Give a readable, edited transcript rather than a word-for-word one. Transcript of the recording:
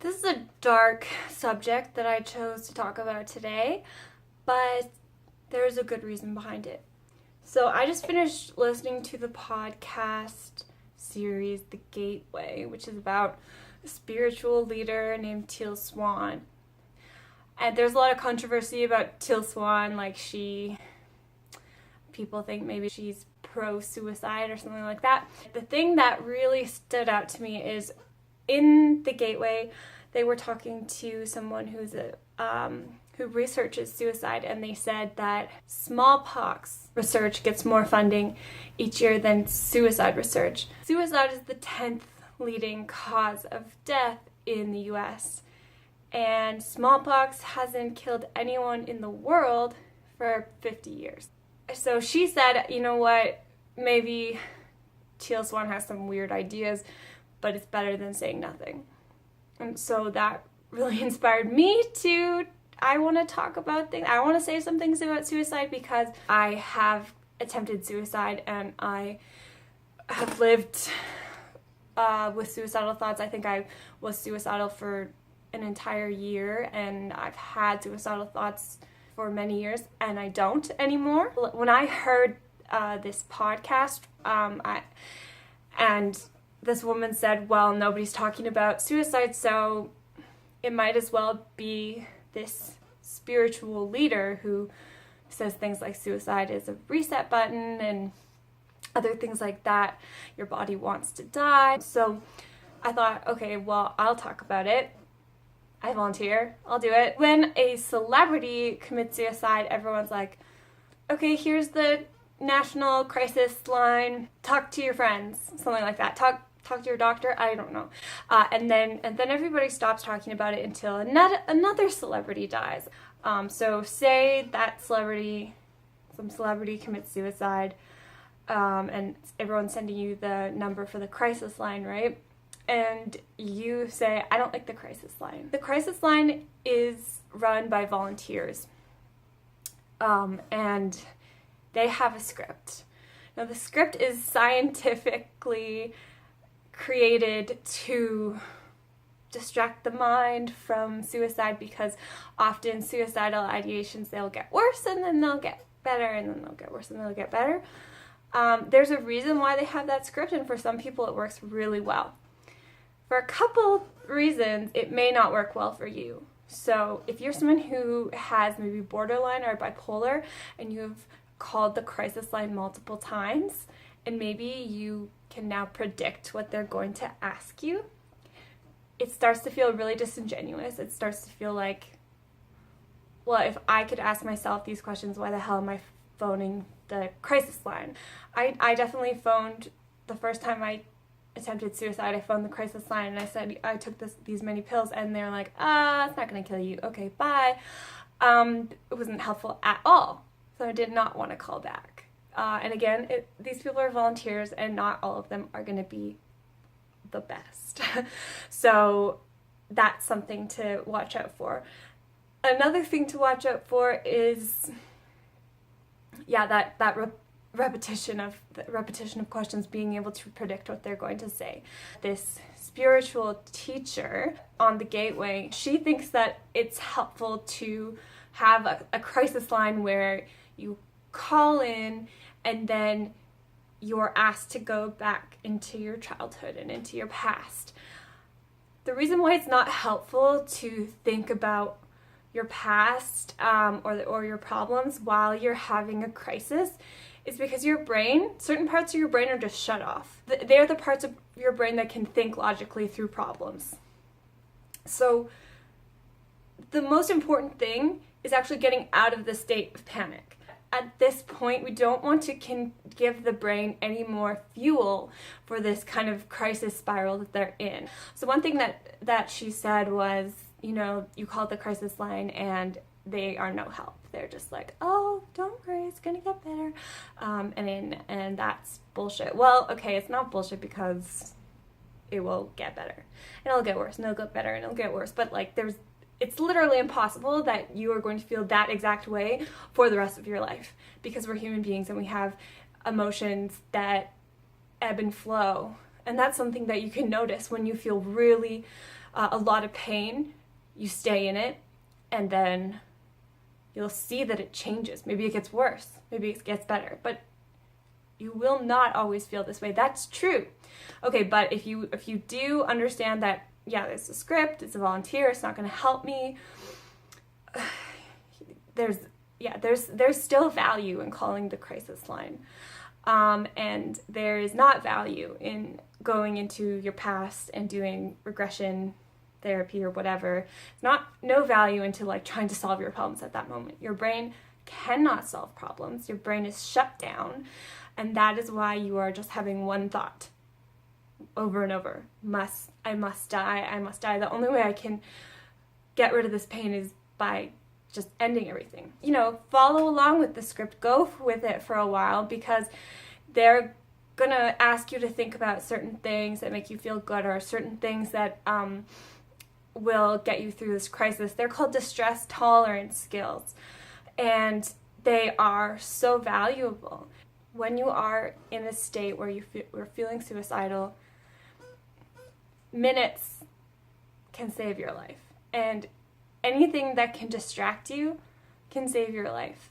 This is a dark subject that I chose to talk about today, but there's a good reason behind it. So I just finished listening to the podcast series The Gateway, which is about a spiritual leader named Teal Swan. And there's a lot of controversy about Teal Swan, people think maybe she's pro-suicide or something like that. The thing that really stood out to me is in The Gateway, they were talking to someone who researches suicide, and they said that smallpox research gets more funding each year than suicide research. Suicide is the 10th leading cause of death in the US, and smallpox hasn't killed anyone in the world for 50 years. So she said, you know what, maybe Teal Swan has some weird ideas, but it's better than saying nothing. And so that really inspired me I want to talk about things. I want to say some things about suicide because I have attempted suicide and I have lived with suicidal thoughts. I think I was suicidal for an entire year, and I've had suicidal thoughts for many years, and I don't anymore. When I heard this podcast, and this woman said, well, nobody's talking about suicide, so it might as well be this spiritual leader who says things like suicide is a reset button and other things like that. Your body wants to die. So I thought, okay, well, I'll talk about it. I volunteer. I'll do it. When a celebrity commits suicide, everyone's like, okay, here's the national crisis line. Talk to your friends. Something like that. Talk to your doctor. I don't know. And then everybody stops talking about it until another celebrity dies. So say that some celebrity commits suicide, and everyone's sending you the number for the crisis line, right? And you say, I don't like the crisis line. The crisis line is run by volunteers, and they have a script. Now, the script is scientifically created to distract the mind from suicide, because often suicidal ideations, they'll get worse and then they'll get better and then they'll get worse and they'll get better. There's a reason why they have that script, and for some people it works really well. For a couple reasons, it may not work well for you. So if you're someone who has maybe borderline or bipolar and you've called the crisis line multiple times, and maybe you can now predict what they're going to ask you, it starts to feel really disingenuous. It starts to feel like, well, if I could ask myself these questions, why the hell am I phoning the crisis line? I definitely phoned, the first time I attempted suicide, I phoned the crisis line and I said, I took these many pills, and they're like, it's not going to kill you. Okay, bye. It wasn't helpful at all. So I did not want to call back. And again, these people are volunteers, and not all of them are going to be the best. So that's something to watch out for. Another thing to watch out for is, that repetition of questions, being able to predict what they're going to say. This spiritual teacher on The Gateway, she thinks that it's helpful to have a crisis line where you call in and then you're asked to go back into your childhood and into your past. The reason why it's not helpful to think about your past or your problems while you're having a crisis is because certain parts of your brain are just shut off. They're the parts of your brain that can think logically through problems. So the most important thing is actually getting out of the state of panic. At this point, we don't want to give the brain any more fuel for this kind of crisis spiral that they're in. So one thing that she said was, you called the crisis line and they are no help. They're just like, oh, don't worry, it's gonna get better. And that's bullshit. Well, okay, it's not bullshit because it will get better. And it'll get worse, and it'll get better, and it'll get worse. But it's literally impossible that you are going to feel that exact way for the rest of your life, because we're human beings and we have emotions that ebb and flow And that's something that you can notice when you feel really a lot of pain. You stay in it, and then you'll see that it changes. Maybe it gets worse, maybe it gets better, but you will not always feel this way. That's true. Okay, but if you do understand that, yeah, there's a script, it's a volunteer, it's not going to help me, there's still value in calling the crisis line. And there is not value in going into your past and doing regression therapy or whatever. It's no value into like trying to solve your problems at that moment. Your brain cannot solve problems. Your brain is shut down, and that is why you are just having one thought over and over. I must die. The only way I can get rid of this pain is by just ending everything. Follow along with the script. Go with it for a while, because they're gonna ask you to think about certain things that make you feel good, or certain things that will get you through this crisis. They're called distress tolerance skills, and they are so valuable. When you are in a state where you're feeling suicidal, minutes can save your life, and anything that can distract you can save your life.